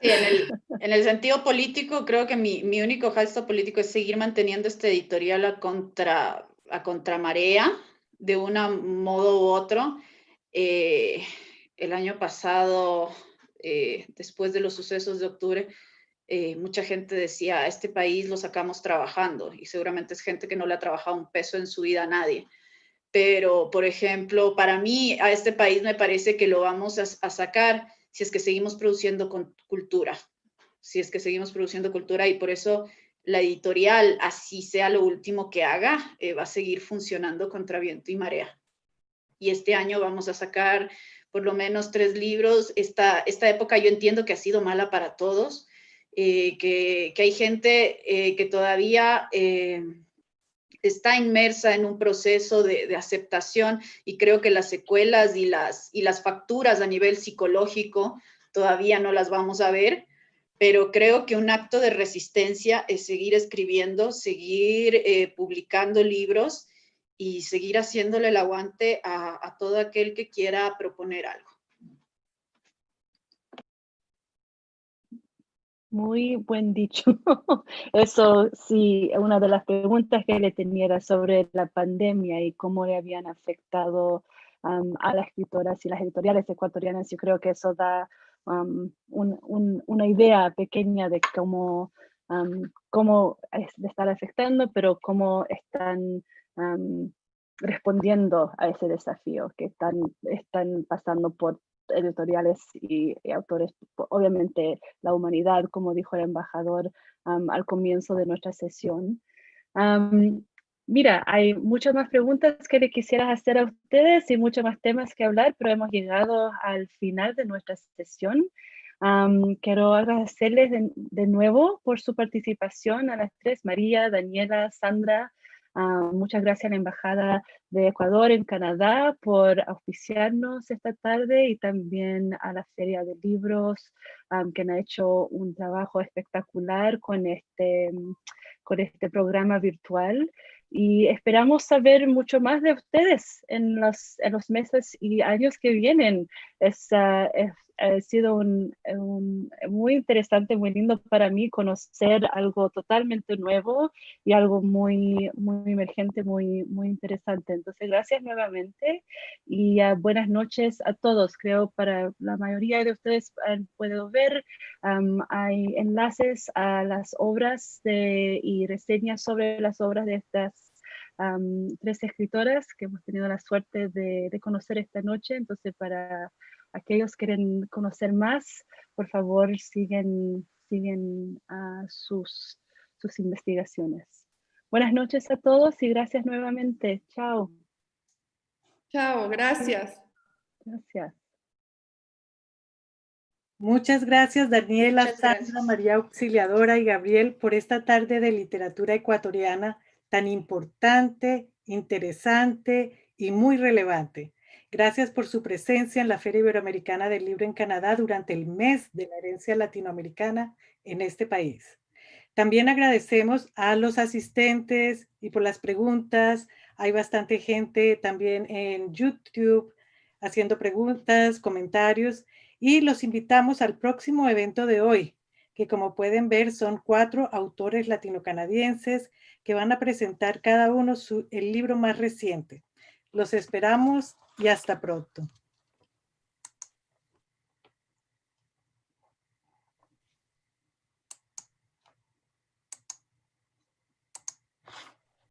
Sí, en el sentido político, creo que mi único gesto político es seguir manteniendo este editorial a contramarea, de un modo u otro. El año pasado, después de los sucesos de octubre, mucha gente decía, a este país lo sacamos trabajando, y seguramente es gente que no le ha trabajado un peso en su vida a nadie. Pero, por ejemplo, para mí, a este país me parece que lo vamos a sacar si es que seguimos produciendo cultura, si es que seguimos produciendo cultura, y por eso la editorial, así sea lo último que haga, va a seguir funcionando contra viento y marea. Y este año vamos a sacar por lo menos 3 libros. Esta época yo entiendo que ha sido mala para todos, que hay gente que todavía está inmersa en un proceso de aceptación, y creo que las secuelas y las facturas a nivel psicológico todavía no las vamos a ver, pero creo que un acto de resistencia es seguir escribiendo, seguir publicando libros y seguir haciéndole el aguante a todo aquel que quiera proponer algo. Muy buen dicho. Eso sí, una de las preguntas que le tenía era sobre la pandemia y cómo le habían afectado a las escritoras y las editoriales ecuatorianas. Yo creo que eso da una idea pequeña de cómo le están afectando, pero cómo están respondiendo a ese desafío, que están pasando por editoriales y autores, obviamente la humanidad, como dijo el embajador al comienzo de nuestra sesión. Mira, hay muchas más preguntas que le quisiera hacer a ustedes y muchos más temas que hablar, pero hemos llegado al final de nuestra sesión. Quiero agradecerles de nuevo por su participación a las 3, María, Daniela, Sandra. Muchas gracias a la Embajada de Ecuador en Canadá por auspiciarnos esta tarde, y también a la Feria de Libros, que han hecho un trabajo espectacular con este programa virtual. Y esperamos saber mucho más de ustedes en los meses y años que vienen. Ha sido muy interesante, muy lindo para mí conocer algo totalmente nuevo y algo muy, muy emergente, muy, muy interesante. Entonces, gracias nuevamente y buenas noches a todos. Creo para la mayoría de ustedes puedo ver, hay enlaces a las obras y reseñas sobre las obras de estas 3 escritoras que hemos tenido la suerte de conocer esta noche. Entonces, para aquellos que quieren conocer más, por favor, siguen sus investigaciones. Buenas noches a todos y gracias nuevamente. Chao. Chao, gracias. Gracias. Muchas gracias, Daniela, Muchas Sandra, gracias. María Auxiliadora y Gabriel, por esta tarde de literatura ecuatoriana tan importante, interesante y muy relevante. Gracias por su presencia en la Feria Iberoamericana del Libro en Canadá durante el mes de la herencia latinoamericana en este país. También agradecemos a los asistentes y por las preguntas. Hay bastante gente también en YouTube haciendo preguntas, comentarios, y los invitamos al próximo evento de hoy, que como pueden ver son 4 autores latinocanadienses que van a presentar cada uno el libro más reciente. Los esperamos y hasta pronto.